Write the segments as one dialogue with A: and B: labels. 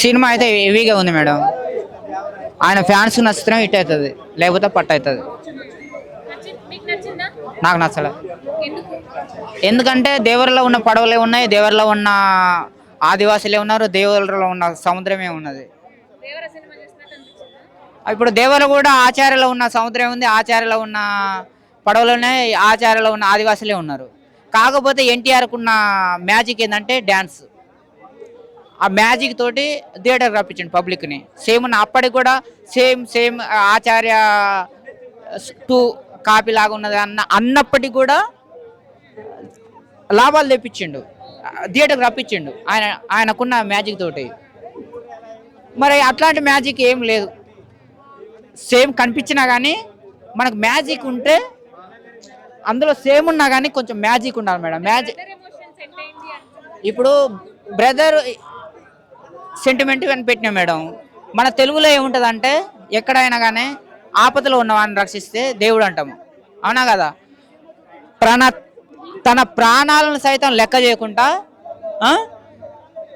A: Cinema అయితే హెవీగా ఉంది మేడం. ఆయన ఫ్యాన్స్ నచ్చితే హిట్ అవుతుంది, లేకపోతే పట్టు అవుతుంది.
B: మీకు నచ్చిందా?
A: నాకు నచ్చలే.
B: ఎందుకు?
A: ఎందుకంటే దేవరలో ఉన్న పడవలే ఉన్నాయి, దేవరలో ఉన్న ఆదివాసులే ఉన్నారు, దేవరలో ఉన్న సముద్రమే ఉన్నది.
B: దేవర సినిమా చూసినట్టు అనిపించిందా?
A: ఇప్పుడు దేవర కూడా ఆచార్యలో ఉన్న సముద్రం ఉంది, ఆచార్యలో ఉన్న పడవలోనే ఆచార్యలో ఉన్న ఆదివాసులే ఉన్నారు. కాకపోతే ఎన్టీఆర్కు ఉన్న మ్యాజిక్ ఏంటంటే డ్యాన్స్. ఆ మ్యాజిక్ తోటి థియేటర్ రప్పించండి పబ్లిక్ని. సేమ్ అప్పటికి కూడా సేమ్ సేమ్ ఆచార్య టూ కాపీ లాగా ఉన్నది అన్నప్పటికీ కూడా లాభాలు తెప్పించిండు, థియేటర్కి రప్పించిండు ఆయనకున్న మ్యాజిక్ తోటి. మరి అట్లాంటి మ్యాజిక్ ఏం లేదు. సేమ్ కనిపించినా కానీ మనకు మ్యాజిక్ ఉంటే, అందులో సేమ్ ఉన్నా కానీ కొంచెం మ్యాజిక్ ఉండాలి మేడం. మ్యాజిక్ ఇప్పుడు బ్రదర్ సెంటిమెంట్ అని పెట్టినా మేడం. మన తెలుగులో ఏముంటుంది అంటే, ఎక్కడైనా కానీ ఆపదలో ఉన్న వాడిని రక్షిస్తే దేవుడు అంటాము, అవునా కదా? తన ప్రాణాలను సైతం లెక్క చేయకుండా,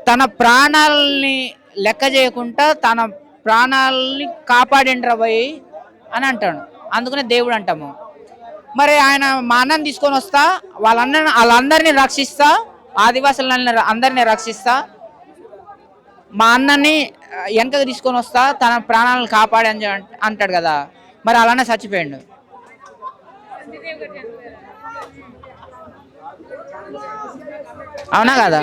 A: తన ప్రాణాలని లెక్క చేయకుండా తన ప్రాణాలని కాపాడిండ్రా పోయి అని అంటాడు. అందుకనే దేవుడు అంటాము. మరి ఆయన మా అన్నని తీసుకొని వస్తా, వాళ్ళందరినీ రక్షిస్తా, ఆదివాసులని అందరినీ రక్షిస్తా, మా అన్నని వెనకకి తీసుకొని వస్తా, తన ప్రాణాలను కాపాడి అని అంటాడు కదా. మరి అలానే చచ్చిపోయాడు. అవునా కదా?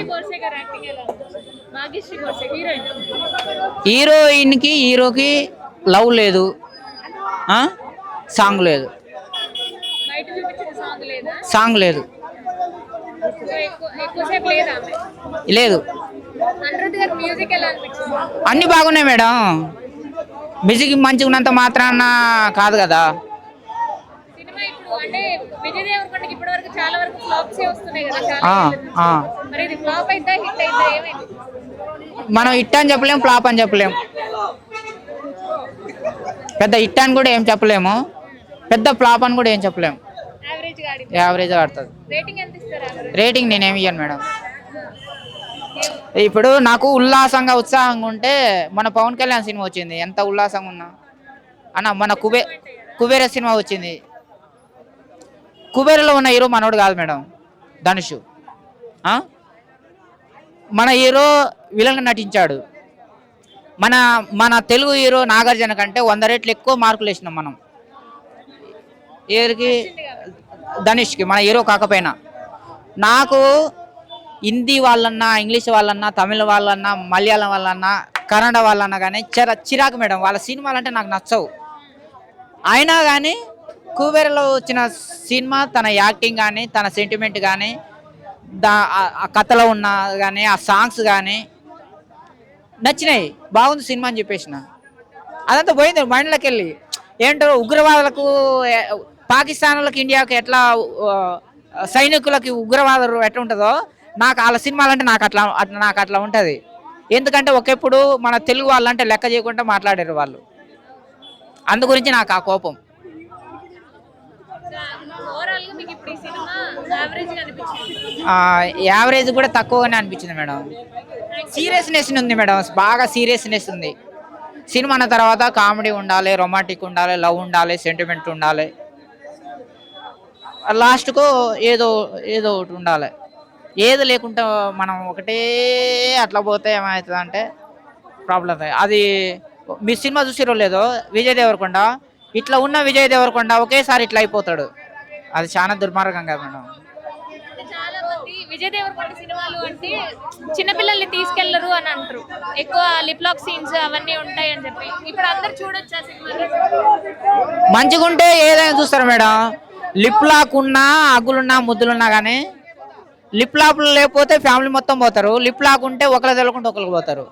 A: హీరోయిన్కి హీరోకి లవ్ లేదు, సాంగ్ లేదు. సాంగ్ లేదు, లేదు. అన్నీ బాగున్నాయి మేడం. మ్యూజిక్ మంచిగా ఉన్నంత మాత్రాన కాదు కదా. మనం హిట్ అని చెప్పలేము, ఫ్లాప్ అని చెప్పలేము. పెద్ద హిట్ అని కూడా ఏం చెప్పలేము, పెద్ద ఫ్లాప్ అని కూడా ఏం చెప్పలేము. యావరేజ్ ఆడుతుంది. రేటింగ్ నేనేమి ఇయ్యను మేడం. ఇప్పుడు నాకు ఉల్లాసంగా ఉత్సాహంగా ఉంటే, మన పవన్ కళ్యాణ్ సినిమా వచ్చింది, ఎంత ఉల్లాసంగా ఉన్నా అన్న. మన కుబేర సినిమా వచ్చింది, కుబేరలో ఉన్న హీరో మనోడు కాదు మేడం, ధనుష్. మన హీరో విలన్గా నటించాడు. మన తెలుగు హీరో నాగార్జున కంటే 100 రెట్లు ఎక్కువ మార్కులు వేసినాం మనం. ఎవరికి? ధనుష్కి, మన హీరో కాకపోయినా. నాకు హిందీ వాళ్ళన్నా, ఇంగ్లీష్ వాళ్ళన్నా, తమిళ వాళ్ళన్నా, మలయాళం వాళ్ళన్నా, కన్నడ వాళ్ళన్నా కానీ చిరాకు మేడం. వాళ్ళ సినిమాలు అంటే నాకు నచ్చవు. అయినా కానీ కుబేరలో వచ్చిన సినిమా, తన యాక్టింగ్ కానీ, తన సెంటిమెంట్ కానీ, ఆ కథలో ఉన్న కానీ, ఆ సాంగ్స్ కానీ నచ్చినాయి. బాగుంది సినిమా అని చెప్పేసిన. అదంతా పోయింది మైండ్లోకి వెళ్ళి. ఏంటో ఉగ్రవాదులకు, పాకిస్తాన్లకు, ఇండియాకి ఎట్లా సైనికులకి ఉగ్రవాదులు ఎట్లా ఉంటుందో, నాకు వాళ్ళ సినిమాలంటే నాకు అట్లా ఉంటుంది. ఎందుకంటే ఒకప్పుడు మన తెలుగు వాళ్ళంటే లెక్క చేయకుండా మాట్లాడారు వాళ్ళు. అందు గురించి నాకు ఆ కోపం. యావరేజ్ కూడా తక్కువగానే అనిపించింది మేడం. సీరియస్నెస్ ఉంది మేడం, బాగా సీరియస్నెస్ ఉంది. సినిమా అన్న తర్వాత కామెడీ ఉండాలి, రొమాంటిక్ ఉండాలి, లవ్ ఉండాలి, సెంటిమెంట్ ఉండాలి, లాస్ట్కు ఏదో ఒకటి ఉండాలి. ఏది లేకుండా మనం ఒకటే అట్లా పోతే ఏమవుతుంది అంటే ప్రాబ్లం అవుతుంది. అది మీ సినిమా చూసిరో లేదో, విజయ్ దేవరకొండ. ఇట్లా ఉన్న విజయ్ దేవరకొండ ఒకేసారి ఇట్లా అయిపోతాడు. అది చాలా దుర్మార్గం కదా మేడం.
B: చాలా మంది విజయ్ దేవరకొండ సినిమాలు అంటే చిన్నపిల్లల్ని తీసుకెళ్లరు అని అంటారు. ఎక్కువ లిప్ లాక్ సీన్స్ అవన్నీ ఉంటాయి అని చెప్పి. ఇప్పుడు అందరు చూడొచ్చు ఆ సినిమాలు.
A: మంచిగా ఉంటే ఏదైనా చూస్తారు మేడం. లిప్ లాక్ ఉన్నా, అగ్గులున్నా, ముద్దులున్నా కానీ, లిప్ లాక్ లేకపోతే ఫ్యామిలీ మొత్తం పోతారు. లిప్ లాక్ ఉంటే ఒకరికి తెలియకుండా ఒకరికి పోతారు.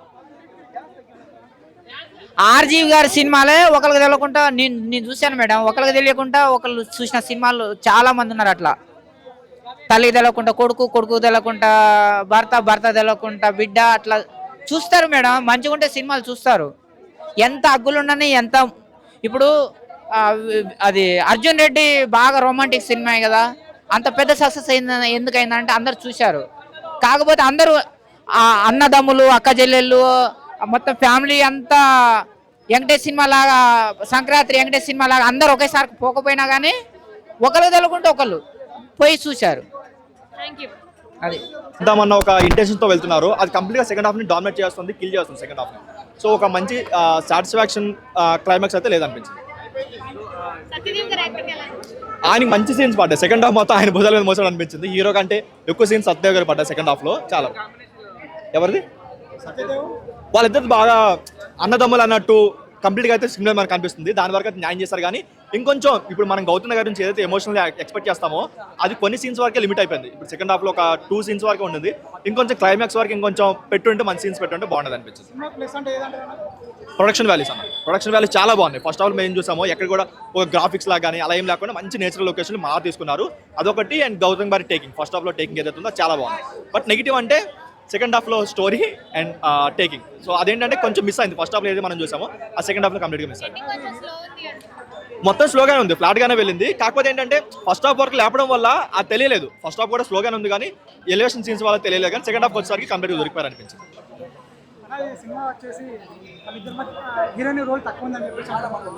A: ఆర్జీవి గారి సినిమాలే ఒకరికి తెలియకుండా నేను చూశాను మేడం. ఒకరికి తెలియకుండా ఒకళ్ళు చూసిన సినిమాలు చాలా మంది ఉన్నారు. అట్లా తల్లికి తెలియకుండా కొడుకు, కొడుకు తెలియకుండా భర్త, భర్త తెలియకుండా బిడ్డ, అట్లా చూస్తారు మేడం. మంచిగా ఉంటే సినిమాలు చూస్తారు. ఎంత అగ్గులుండని, ఎంత ఇప్పుడు అది అర్జున్ రెడ్డి బాగా రొమాంటిక్ సినిమా కదా, అంత పెద్ద సక్సెస్ అయింది. ఎందుకైందంటే అందరు చూశారు. కాకపోతే అందరూ అన్నదమ్ములు, అక్క చెల్లెళ్ళు, మొత్తం ఫ్యామిలీ అంతా వెంకటేష్ సినిమా లాగా, సంక్రాంతి వెంకటేష్ సినిమా లాగా అందరు ఒకేసారి పోకపోయినా కానీ ఒకళ్ళు తెలుగుంటే ఒకళ్ళు పోయి చూశారు.
B: Thank you.
A: అది
C: ఇద్దామన్న ఒక ఇంటెన్షన్తో వెళ్తున్నారు. అది కంప్లీట్గా సెకండ్ హాఫ్ని డామినేట్ చేస్తుంది, కిల్ చేస్తుంది సెకండ్ హాఫ్ని. సో ఒక మంచి సాటిస్ఫాక్షన్ క్లైమాక్స్ అయితే లేదనిపించింది.
B: సత్యదేవ్ గారి యాక్టింగ్ ఎలా అనిపించింది?
C: ఆయనకి మంచి సీన్స్ పడ్డాయి. సెకండ్ హాఫ్ మొత్తం ఆయన భుజాల మీద మోసాడు అనిపించింది. హీరో కంటే ఎక్కువ సీన్స్ సత్యదేవ్ గారు పడ్డాయి సెకండ్ హాఫ్లో. చాలా ఎవరిది వాళ్ళిద్దరు బాగా అన్నదమ్ములు అన్నట్టు కంప్లీట్గా అయితే సినిమా మనకు కనిపిస్తుంది. దాని వరకు అయితే న్యాయం చేస్తారు. కానీ ఇంకొంచెం ఇప్పుడు మనం గౌతమ్ గారి నుంచి ఏదైతే ఎమోషనల్ ఎక్స్పెక్ట్ చేస్తామో అది కొన్ని సీన్స్ వరకే లిమిట్ అయిపోయింది. ఇప్పుడు సెకండ్ హాఫ్లో ఒక 2 సీన్స్ వరకు ఉంటుంది. ఇంకొంచెం క్లైమాక్స్ వరకు ఇంకొంచెం పెట్టుంటే మంచి సీన్స్ పెట్టుంటే బాగుంటుంది అనిపించింది. ప్రొడక్షన్ వాల్యూస్ అన్న, ప్రొడక్షన్ వాల్యూస్ చాలా బాగున్నాయి. ఫస్ట్ హాఫ్ మేము చూసాము ఎక్కడ కూడా ఒక గ్రాఫిక్స్ లాగా కానీ అలా ఏం లేకుండా మంచి నేచురల్ లొకేషన్ మా తీసుకున్నారు. అదొకటి. అండ్ గౌతమ్ గారి టేకింగ్, ఫస్ట్ హాఫ్లో టేకింగ్ ఏదైతే ఉందో చాలా బాగుంది. బట్ నెగిటివ్ అంటే సెకండ్ హాఫ్లో స్టోరీ అండ్ టేకింగ్. సో అదేంటంటే కొంచెం మిస్ అయింది. ఫస్ట్ హాఫ్లో ఏది మనం చూసామో ఆ సెకండ్ హాఫ్లో కంప్లీట్గా మిస్ అయింది.
B: కొంచెం స్లో ఉంది అంటే
C: మొత్తం స్లోగానే ఉంది, ఫ్లాట్గానే వెళ్ళింది. కాకపోతే ఏంటంటే ఫస్ట్ హాఫ్ వరకు లేపడం వల్ల అది తెలియలేదు. ఫస్ట్ హాఫ్ కూడా స్లోగానే ఉంది కానీ ఎలివేషన్ సీన్స్ వల్ల తెలియలేదు. కానీ సెకండ్ హాఫ్ వచ్చేసరికి కంప్లీట్గా దొరికిపోయారు అనిపించింది.
D: సినిమా వచ్చేసి హీరోయిన్ రోల్ తక్కువ ఉందని చెప్పి చాలా మంది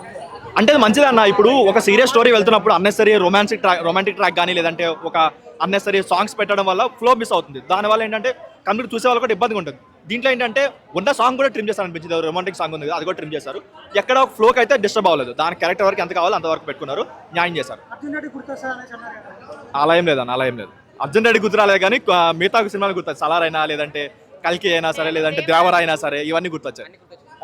C: అంటే అది మంచిది అన్న. ఇప్పుడు ఒక సీరియస్ స్టోరీ వెళ్తున్నప్పుడు అన్నెసరీ రొమాంటిక్ ట్రాక్ కానీ లేదంటే ఒక అన్నెసరీ సాంగ్స్ పెట్టడం వల్ల ఫ్లో మిస్ అవుతుంది. దానివల్ల ఏంటంటే కంప్లీట్ చూసే వాళ్ళు కూడా ఇబ్బందిగా ఉంటుంది. దీంట్లో ఏంటంటే ఉన్న సాంగ్ కూడా ట్రిమ్ చేస్తారు అనిపించింది. రొమాంటిక్ సాంగ్ ఉంది అది కూడా ట్రిమ్ చేశారు. ఎక్కడ ఒక ఫ్లోకి అయితే డిస్టర్బ్ అవ్వలేదు. దాని క్యారెక్టర్ వరకు ఎంత కావాలో అంతవరకు పెట్టుకున్నారు, న్యాయం చేశారు.
D: అర్జున్ రెడ్డి గుర్తొస్తారని అన్నారు కదా.
C: అలా ఏం లేదన్న, అలా ఏం లేదు. అర్జున్ రెడ్డి గుర్తురాలేదు కానీ మిగతా సినిమాలు గుర్తొచ్చాయి. సలార్ అయినా లేదంటే కల్కి అయినా సరే లేదంటే దేవర అయినా సరే ఇవన్నీ గుర్తొచ్చాయి,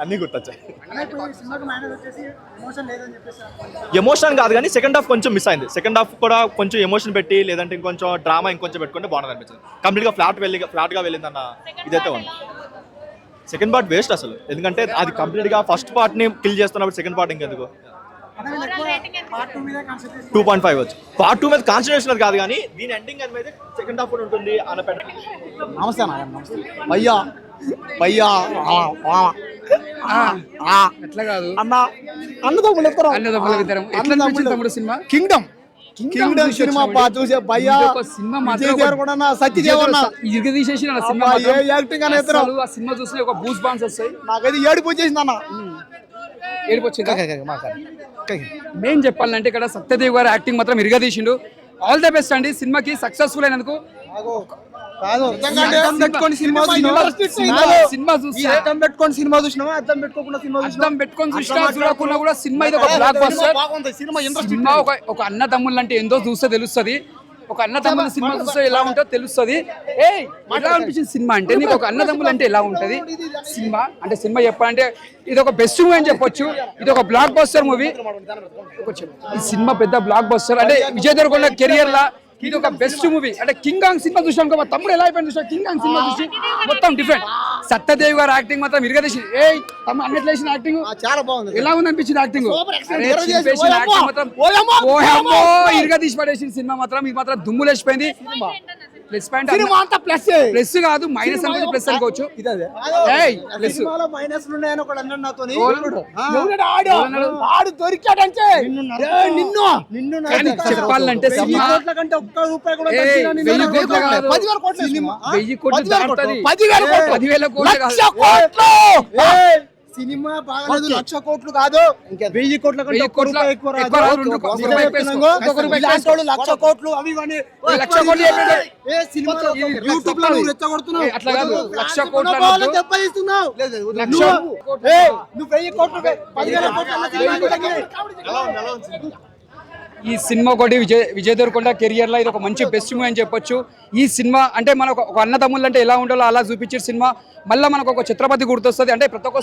C: అన్నీ గుర్తొచ్చాయి.
D: ఇప్పుడు ఈ సినిమాకి మైనస్ వచ్చేసి ఎమోషన్ లేదని చెప్పేసి
C: ఎమోషన్ కాదు కానీ సెకండ్ హాఫ్ కొంచెం మిస్ అయింది. సెకండ్ హాఫ్ కూడా కొంచెం ఎమోషన్ పెట్టి లేదంటే ఇంకొంచెం డ్రామా ఇంకొంచెం పెట్టుకుంటే బాగుంటుంది అనిపించింది. కంప్లీట్గా ఫ్లాట్గా వెళ్ళిందన్న ఇదైతే ఉంది. సెకండ్ పార్ట్ వేస్ట్ అసలు. ఎందుకంటే అది కంప్లీట్గా ఫస్ట్ పార్ట్ని కిల్ చేస్తున్నప్పుడు సెకండ్ పార్ట్ ఇంకెందుకు.
D: పార్ట్ 2 మీద కాన్సంట్రేషన్
C: 2.5 వచ్చు. పార్ట్ 2 మీద కాన్సన్ట్రేషన్ కాదు కానీ దీని ఎండింగ్ అనేది సెకండ్ హాఫ్ ఉంటుంది అన్న పెట్ట.
D: నమస్తే నమస్తే భయ్యా భయ్యా
E: ఎట్లా కాదు
D: అన్న అన్నదమ్ములు ఇద్దరు
E: తమ్ముడు సినిమా
D: కింగ్డమ్ సినిమా చూసే భయ్యా
E: సినిమా
D: తీసేసి
E: సినిమా
D: యాక్టింగ్ అనే ఇద్దరు
E: ఆ సినిమా చూస్తే ఒక బూస్ బాన్స్ వస్తాయి.
D: నాకైతే ఏడుపు వచ్చేసింది అన్న.
E: ఏడుపు వచ్చింది. మేం చెప్పాలంటే ఇక్కడ సత్యదేవ్ గారు యాక్టింగ్ మాత్రం ఇరగదీసిండు. ఆల్ ద బెస్ట్ అండి సినిమాకి సక్సెస్ఫుల్ అయినందుకు.
D: సినిమా చూసినా అర్థం పెట్టుకోకుండా
E: అర్థం పెట్టుకొని చూడకుండా కూడా సినిమా ఇది ఒక బ్లాక్ బస్టర్. సినిమా ఒక అన్నదమ్ములు అంటే ఏందో చూస్తే తెలుస్తుంది. ఒక అన్నదమ్ముల సినిమా చూస్తే ఎలా ఉంటుందో తెలుస్తుంది. ఎలా అనిపించింది సినిమా అంటే నీకు ఒక అన్నదమ్ములు అంటే ఎలా ఉంటది సినిమా అంటే. సినిమా చెప్పాలంటే ఇది ఒక బెస్ట్ మూవీ అని చెప్పొచ్చు. ఇది ఒక బ్లాక్ బస్టర్ మూవీ. ఈ సినిమా పెద్ద బ్లాక్ బస్టర్ అంటే విజయ్ దేవరకొండ కెరియర్ లా ఇది ఒక బెస్ట్ మూవీ. అంటే కింగ్ కాంగ్ సినిమా చూసాను మా తమ్ముడు ఎలా అయిపోయింది చూసా. కింగ్ కాంగ్ సినిమా చూసి మొత్తం డిఫరెంట్. సత్యదేవ్ గారు యాక్టింగ్ మాత్రం ఇరగదీసి తమ్ముడు అన్నట్లు వేసిన యాక్టింగ్
D: చాలా బాగుంది.
E: ఎలా ఉంది అనిపించింది యాక్టింగ్. ఇరగదీసి పడేసిన సినిమా మాత్రం ఇది మాత్రం దుమ్ము లేచిపోయింది. ప్లస్ పాయింట్ ప్లస్ కాదు మైనస్ అనుకోవచ్చు, ప్లస్ అనుకోవచ్చు. ప్లస్
D: మైనస్ ఉన్నాయని ఒకడు అన్నాడు నాతోని. ఆడు దొరికాడంటే నిన్ను
E: చెప్పాలంటే సినిమా
D: కంటే ఒక్క రూపాయి కూడా
E: 1000 కోట్లు కాదు,
D: 10,000 కోట్లు సినిమా
E: 1000 కోట్లు దాటుతది.
D: 10,000 కోట్లు సినిమా బాగాలేదు. 1,00,000 కోట్లు కాదు 1000 కోట్ల కంటే ఒక్క రూపాయి ఎక్కువ రాదు. 1,00,000 కోట్లు అవి ఇవన్నీ
E: 1,00,000 కోట్లు
D: యూట్యూబ్ లో నువ్వు రెచ్చగొడుతున్నావు.
E: అట్లా కాదు 1,00,000 కోట్లు
D: దెబ్బయిస్తున్నావు. నువ్వు 1000 కోట్లు 10,000 కోట్లు.
E: ఈ సినిమా ఒకటి విజయ్ దేవరకొండ కెరియర్ లో ఇది ఒక మంచి బెస్ట్ మూవీ అని చెప్పొచ్చు. ఈ సినిమా అంటే మనకు ఒక అన్నదమ్ములు అంటే ఎలా ఉండాలో అలా చూపించే సినిమా. మళ్ళీ మనకు ఒక ఛత్రపతి గుర్తొస్తుంది. అంటే ప్రతి ఒక్క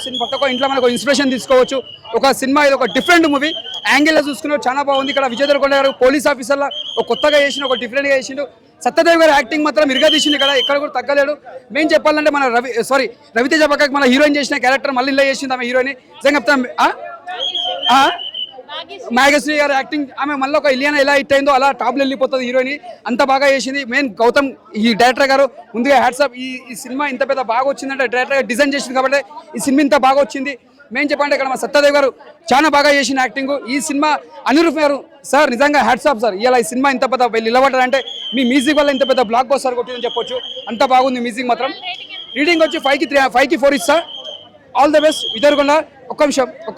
E: ఇంట్లో మనకు ఇన్స్పిరేషన్ తీసుకోవచ్చు. ఒక సినిమా ఇది ఒక డిఫరెంట్ మూవీ. యాంగిల్ లో చూసుకున్న చాలా బాగుంది. ఇక్కడ విజయ్ దేవరకొండ గారు పోలీస్ ఆఫీసర్లా ఒక కొత్తగా చేసిన ఒక డిఫరెంట్ గా చేసిండు. సత్యదేవ్ గారు యాక్టింగ్ మాత్రం ఇరగదీసింది. ఇక్కడ కూడా తగ్గలేడు. మేము చెప్పాలంటే మన రవితేజ పక్కకి మన హీరోయిన్ చేసిన క్యారెక్టర్ మళ్ళీ ఇలా చేసింది ఆమె హీరోయిన్. నిజంగా చెప్తాం నాగశ్రీ గారు యాక్టింగ్ ఆమె మళ్ళీ ఒక ఇలియానా ఎలా హిట్ అయిందో అలా టాప్లో వెళ్ళిపోతుంది హీరోయిన్. అంత బాగా చేసింది. మెయిన్ గౌతమ్ ఈ డైరెక్టర్ గారు ముందుగా హ్యాట్సాప్. ఈ సినిమా ఇంత పెద్ద బాగా వచ్చిందంటే డైరెక్టర్ గారు డిజైన్ చేసింది కాబట్టి ఈ సినిమా ఇంత బాగా వచ్చింది. మేము చెప్పండి ఇక్కడ మా సత్యదేవ్ గారు చాలా బాగా చేసిన యాక్టింగ్. ఈ సినిమా అనిరుద్ గారు సార్ నిజంగా హ్యాట్సాప్ సార్. ఇలా ఈ సినిమా ఇంత పెద్ద నిలబడ్డారంటే మీ మ్యూజిక్ వల్ల ఇంత పెద్ద బ్లాక్ బస్టర్ కొట్టిందని చెప్పొచ్చు. అంత బాగుంది మ్యూజిక్ మాత్రం. రీడింగ్ వచ్చి 5కి 4 ఇస్తా. ఆల్ ద బెస్ట్ విదర్కొండ. ఒక్క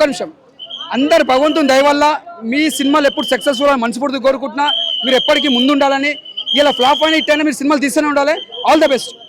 E: నిమిషం అందరు భగవంతుని దయ వల్ల మీ సినిమాలు ఎప్పుడు సక్సెస్ఫుల్ అని మనస్ఫూర్తిగా కోరుకుంటున్నా. మీరు ఎప్పటికీ ముందు ఉండాలని. ఇలా ఫ్లాప్ అయినా హిట్ అయినా మీరు సినిమాలు తీస్తూనే ఉండాలి. All the best.